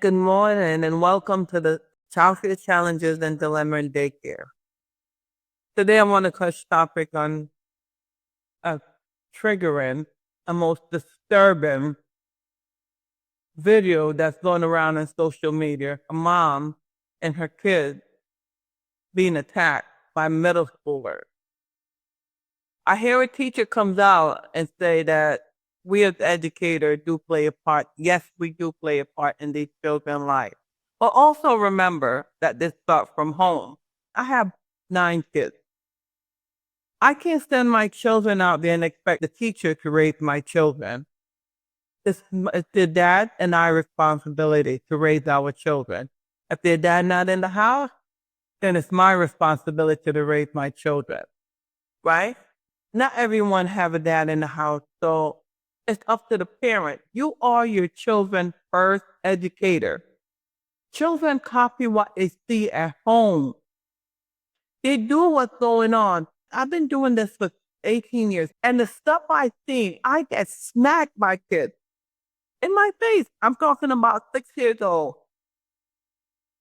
Good morning and welcome to the Childcare Challenges and Dilemma in Daycare. Today I want to touch topic on a triggering, a most disturbing video that's going around on social media. A mom and her kid being attacked by middle schoolers. I hear a teacher comes out and say that we as educators do play a part. Yes, we do play a part in these children's lives. But also remember that this starts from home. I have 9 kids. I can't send my children out there and expect the teacher to raise my children. It's their dad and our responsibility to raise our children. If their dad not in the house, then it's my responsibility to raise my children, right? Not everyone have a dad in the house, so it's up to the parent. You are your children's first educator. Children copy what they see at home. They do what's going on. I've been doing this for 18 years, and the stuff I see, I get smacked by kids in my face. I'm talking about 6 years old.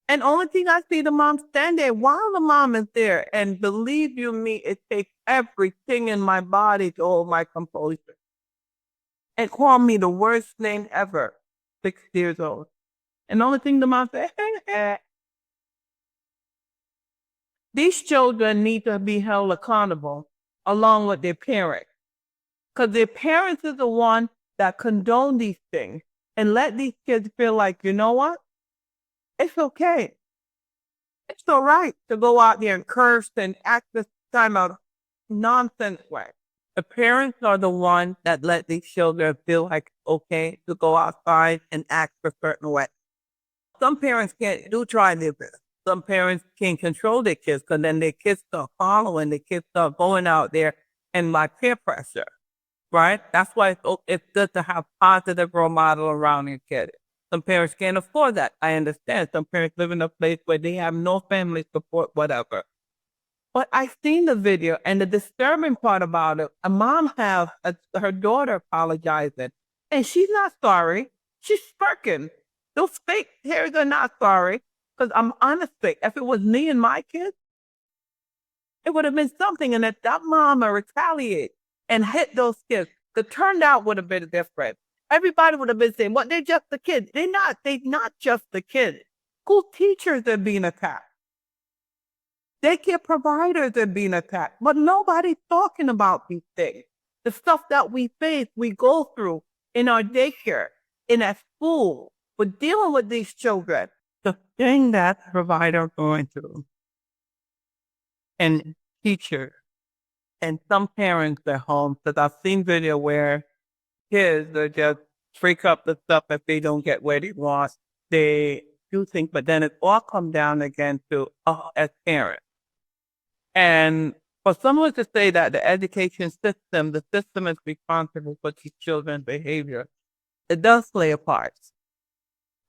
And only thing I see the mom stand there while the mom is there. And believe you me, it takes everything in my body to hold my composure. And call me the worst name ever, 6 years old. And the only thing the mom said, these children need to be held accountable along with their parents. Because their parents are the one that condone these things and let these kids feel like, you know what? It's okay. It's all right to go out there and curse and act this time out nonsense way. The parents are the ones that let these children feel like it's okay to go outside and act a certain way. Some parents do try their best. Some parents can't control their kids because then their kids start following, their kids start going out there and by peer pressure, right? That's why it's good to have positive role model around your kid. Some parents can't afford that. I understand. Some parents live in a place where they have no family support, whatever. But I've seen the video, and the disturbing part about it, a mom have her daughter apologizing, and she's not sorry. She's smirking. Those fake hairs are not sorry. Because I'm honestly, if it was me and my kids, it would have been something. And if that mama retaliate and hit those kids, the turnout would have been different. Everybody would have been saying, "Well, they're just the kids." They're not just the kids. School teachers are being attacked. Daycare providers are being attacked. But nobody's talking about these things. The stuff that we face, we go through in our daycare, in our school, we're dealing with these children. The thing that provider going through, and teachers, and some parents at home, because I've seen video where kids are just freak up the stuff if they don't get what they want. They do things, but then it all comes down again to as parents. And for someone to say that the system is responsible for these children's behavior, it does play a part.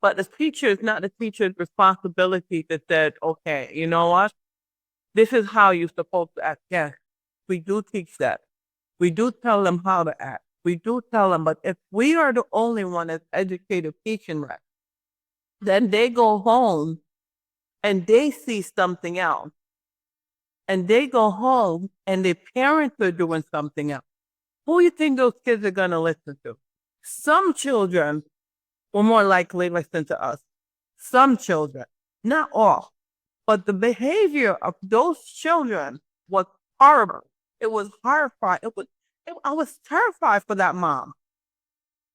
But the teacher is not the teacher's responsibility to say, okay, you know what? This is how you're supposed to act. Yes, we do teach that. We do tell them how to act. We do tell them, but if we are the only one that's educated teaching that, then they go home and they see something else. And they go home and their parents are doing something else. Who do you think those kids are going to listen to? Some children will more likely listen to us. Some children, not all. But the behavior of those children was horrible. It was horrifying. I was terrified for that mom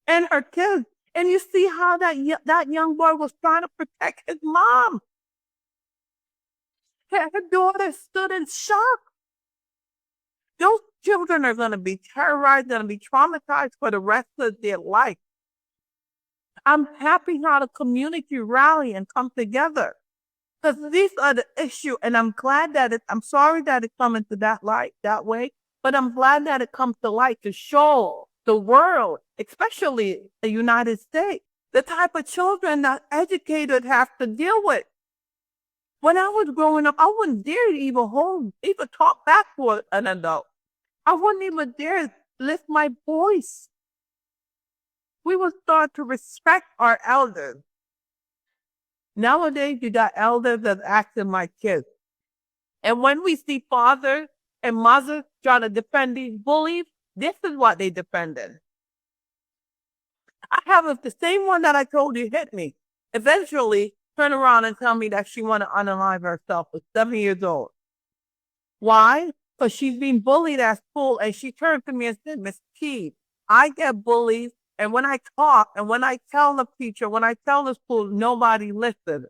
and her kids. And you see how that young boy was trying to protect his mom. Her daughter stood in shock. Those children are going to be terrorized, going to be traumatized for the rest of their life. I'm happy how the community rally and come together. Because these are the issue, and I'm sorry that it comes into that light that way, but I'm glad that it comes to light to show the world, especially the United States, the type of children that educators have to deal with. When I was growing up, I wouldn't dare to even talk back to an adult. I wouldn't even dare lift my voice. We will start to respect our elders. Nowadays, you got elders that acting like kids. And when we see fathers and mothers trying to defend these bullies, this is what they defended. I have the same one that I told you hit me. Eventually, turn around and tell me that she want to unalive herself at 7 years old. Why? Because she's being bullied at school, and she turned to me and said, Miss T, I get bullied, and when I talk, and when I tell the teacher, when I tell the school, nobody listens.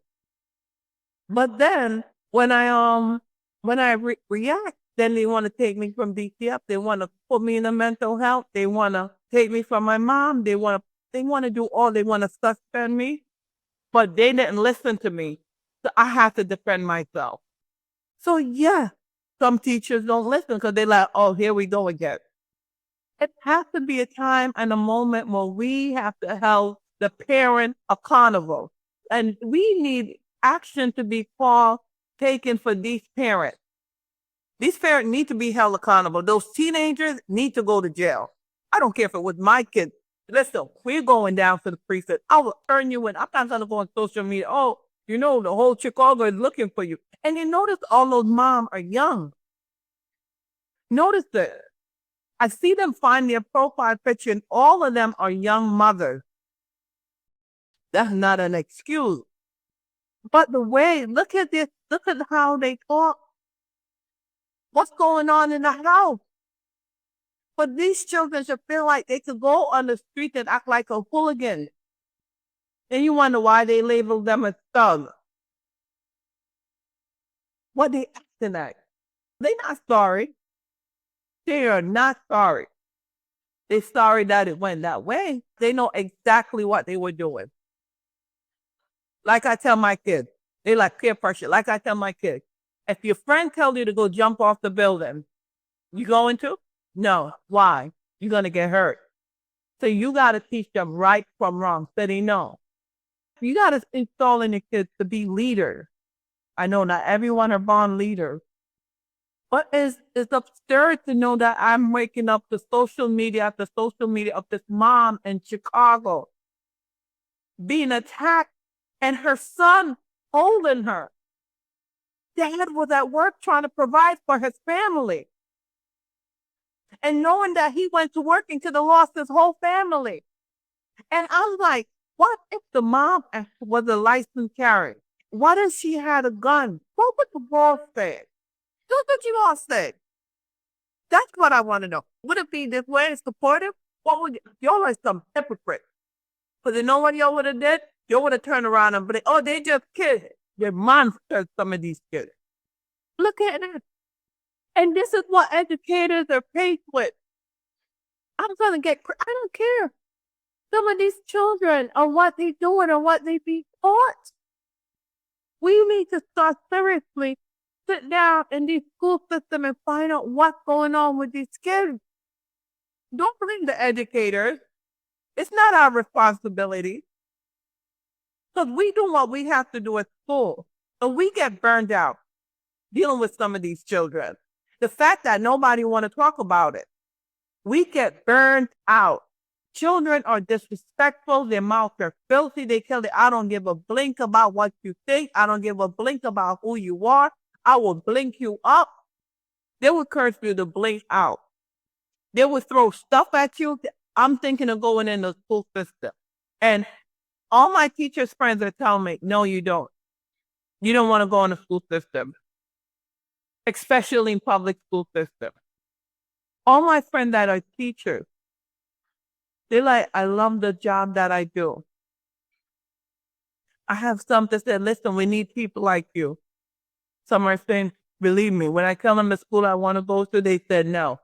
But then when I react, then they want to take me from DCF. They want to put me in a mental health. They want to take me from my mom. They want to do all. They want to suspend me. But they didn't listen to me. So I have to defend myself. So yeah, some teachers don't listen because they're like, oh, here we go again. It has to be a time and a moment where we have to hold the parent accountable. And we need action to be taken for these parents. These parents need to be held accountable. Those teenagers need to go to jail. I don't care if it was my kid. Listen, we're going down to the precinct. I will turn you in. I'm not going to go on social media. Oh, the whole Chicago is looking for you. And you notice all those moms are young. Notice that. I see them find their profile picture, and all of them are young mothers. That's not an excuse. But look at this, look at how they talk. What's going on in the house? But these children should feel like they could go on the street and act like a hooligan. And you wonder why they label them as thugs. What they acting like? They're not sorry. They are not sorry. They're sorry that it went that way. They know exactly what they were doing. Like I tell my kids, they like peer pressure. Like I tell my kids, if your friend tells you to go jump off the building, you going to? No. Why? You're going to get hurt. So you got to teach them right from wrong so they know. You got to install in your kids to be leaders. I know not everyone are born leaders. But it's absurd to know that I'm waking up to social media after social media of this mom in Chicago being attacked and her son holding her. Dad was at work trying to provide for his family. And knowing that he went to work and could have lost his whole family. And I'm like, what if the mom was a licensed carrier? What if she had a gun? What would the boss say? That's what you all said. That's what I want to know. Would it be this way supportive? Y'all are some hypocrites. Because you know what y'all would have did? Y'all would have turned around and been, oh, they just kids. They're monsters, some of these kids. Look at it. And this is what educators are faced with. I don't care. Some of these children are what they doing or what they be taught. We need to start seriously sit down in the school system and find out what's going on with these kids. Don't blame the educators. It's not our responsibility. Because we do what we have to do at school. And we get burned out dealing with some of these children. The fact that nobody want to talk about it. We get burned out. Children are disrespectful. Their mouths are filthy. They tell you, I don't give a blink about what you think. I don't give a blink about who you are. I will blink you up. They will curse you to blink out. They will throw stuff at you. I'm thinking of going in the school system. And all my teachers' friends are telling me, no, you don't. You don't want to go in the school system, especially in public school system. All my friends that are teachers, they're like, I love the job that I do. I have some that said, listen, we need people like you. Some are saying, believe me, when I tell them the school I want to go to, they said no.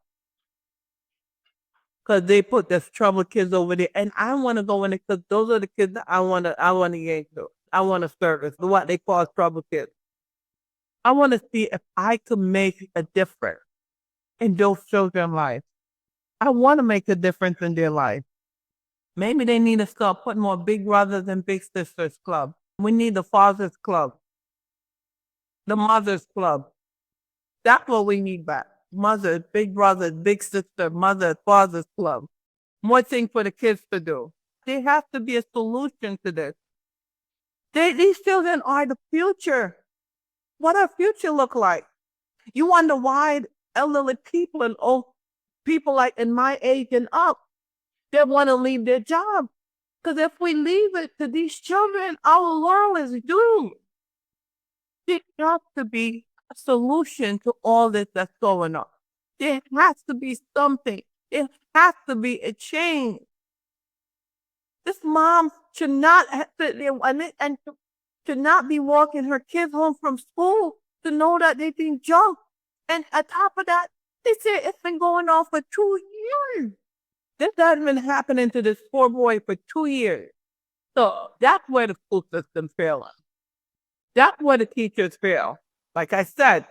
Because they put this troubled kids over there. And I want to go in it because those are the kids that I want to get to. I want to service what they call troubled kids. I want to see if I could make a difference in those children's lives. I want to make a difference in their life. Maybe they need to start putting more big brothers and big sisters club. We need the fathers club, the mothers club. That's what we need back. Mothers, big brothers, big sister, mother, fathers club. More things for the kids to do. There has to be a solution to this. These children are the future. What our future look like? You wonder why elderly people and old people like in my age and up, they want to leave their job. Because if we leave it to these children, our world is doomed. There has to be a solution to all this that's going on. There has to be something. There has to be a change. This mom should not have sit there and should not be walking her kids home from school to know that they've been jumped. And on top of that, they say it's been going on for 2 years. This has been happening to this poor boy for 2 years. So that's where the school system fails. That's where the teachers fail. Like I said,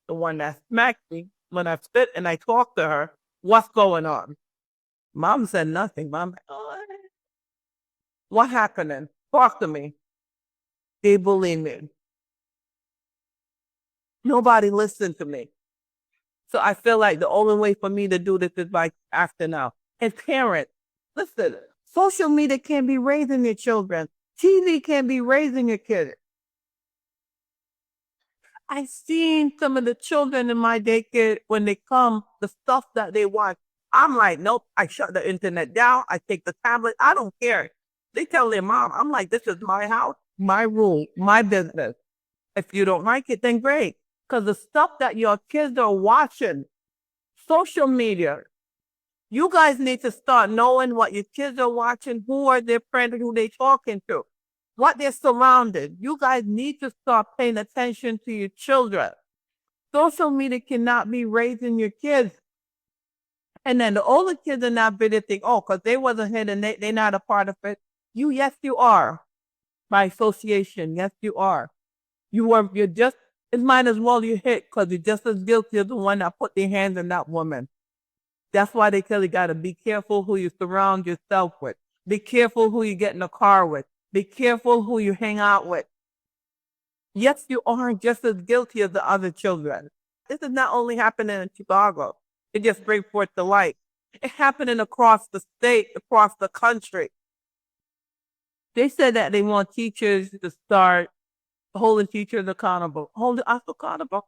the one that smacked me when I sit and I talked to her, what's going on? Mom said nothing. Mom, oh, what happening? Talk to me. They bullied me. Nobody listened to me. So I feel like the only way for me to do this is by acting out. And parents, listen, social media can be raising your children. TV can be raising your kids. I've seen some of the children in my daycare when they come, the stuff that they watch. I'm like, nope, I shut the internet down. I take the tablet. I don't care. They tell their mom, I'm like, this is my house, my rule, my business. If you don't like it, then great. Because the stuff that your kids are watching, social media, you guys need to start knowing what your kids are watching, who are their friends, who they're talking to, what they're surrounded. You guys need to start paying attention to your children. Social media cannot be raising your kids. And then the older kids are not bitter think, oh, because they wasn't here and they're not a part of it. Yes, you are. By association, yes, you are. You're just, it might as well you hit because you're just as guilty as the one that put their hands on that woman. That's why they tell you got to be careful who you surround yourself with. Be careful who you get in the car with. Be careful who you hang out with. Yes, you are just as guilty as the other children. This is not only happening in Chicago. It just brings forth the light. It's happening across the state, across the country. They said that they want teachers to start holding teachers accountable. Holding us accountable?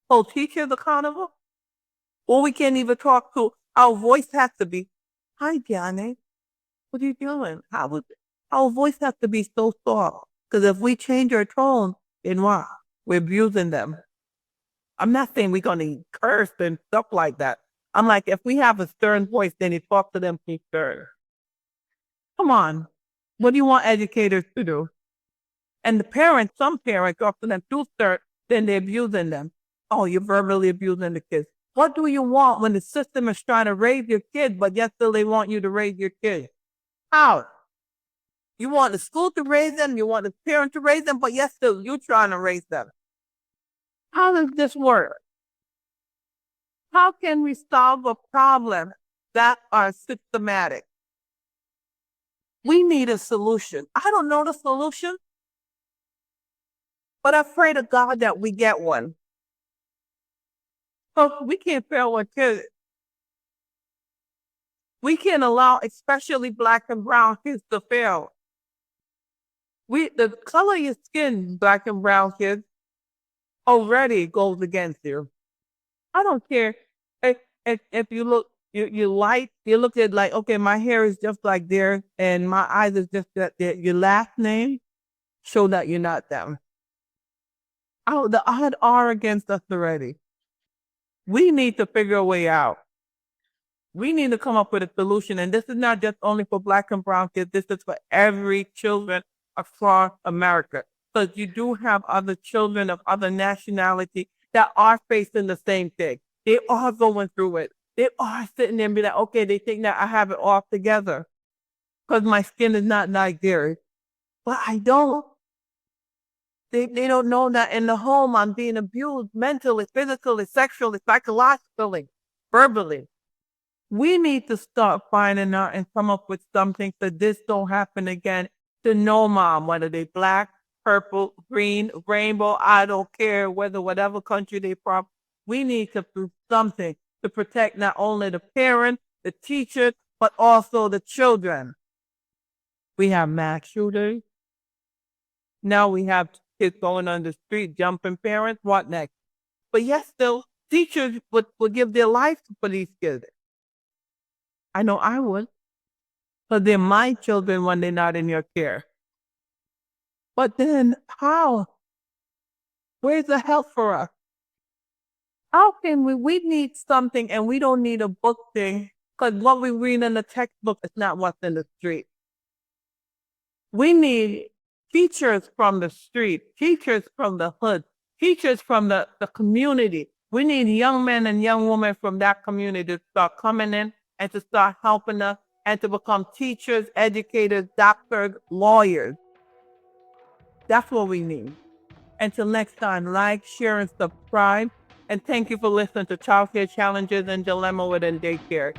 Hold teachers accountable? Or we can't even talk to, our voice has to be, hi, Johnny, what are you doing? Our voice has to be so soft. Because if we change our tone, then what? We're abusing them. I'm not saying we're going to curse and stuff like that. I'm like, if we have a stern voice, then you talk to them, keep stern. Come on. What do you want educators to do? And the parents, some parents, talk to them too stern, then they're abusing them. Oh, you're verbally abusing the kids. What do you want when the system is trying to raise your kid, but yet still they want you to raise your kid? How? You want the school to raise them, you want the parent to raise them, but yet still you're trying to raise them. How does this work? How can we solve a problem that are systematic? We need a solution. I don't know the solution, but I pray to God that we get one. So we can't fail our kids. We can't allow, especially Black and brown kids, to fail. The color of your skin, Black and brown kids, already goes against you. I don't care if you look, you light, you look at like, okay, my hair is just like theirs and my eyes is just that your last name show that you're not them. Oh, the odds are against us already. We need to figure a way out. We need to come up with a solution. And this is not just only for Black and brown kids. This is for every children across America. Because you do have other children of other nationality that are facing the same thing. They are going through it. They are sitting there and be like, okay, they think that I have it all together because my skin is not like theirs. But I don't. They don't know that in the home I'm being abused mentally, physically, sexually, psychologically, verbally. We need to start finding out and come up with something so this don't happen again to no mom, whether they Black, purple, green, rainbow, I don't care, whether whatever country they from. We need to do something to protect not only the parents, the teachers, but also the children. We have mass shooters. Now we have kids going on the street, jumping parents. What next? But yes, still, teachers would give their life for these kids. I know I would. But they're my children when they're not in your care. But then how? Where's the help for us? How can we need something and we don't need a book thing because what we read in the textbook is not what's in the street. We need teachers from the street, teachers from the hood, teachers from the community. We need young men and young women from that community to start coming in and to start helping us and to become teachers, educators, doctors, lawyers. That's what we need. Until next time, like, share, and subscribe. And thank you for listening to Childcare Challenges and Dilemma Within Daycare.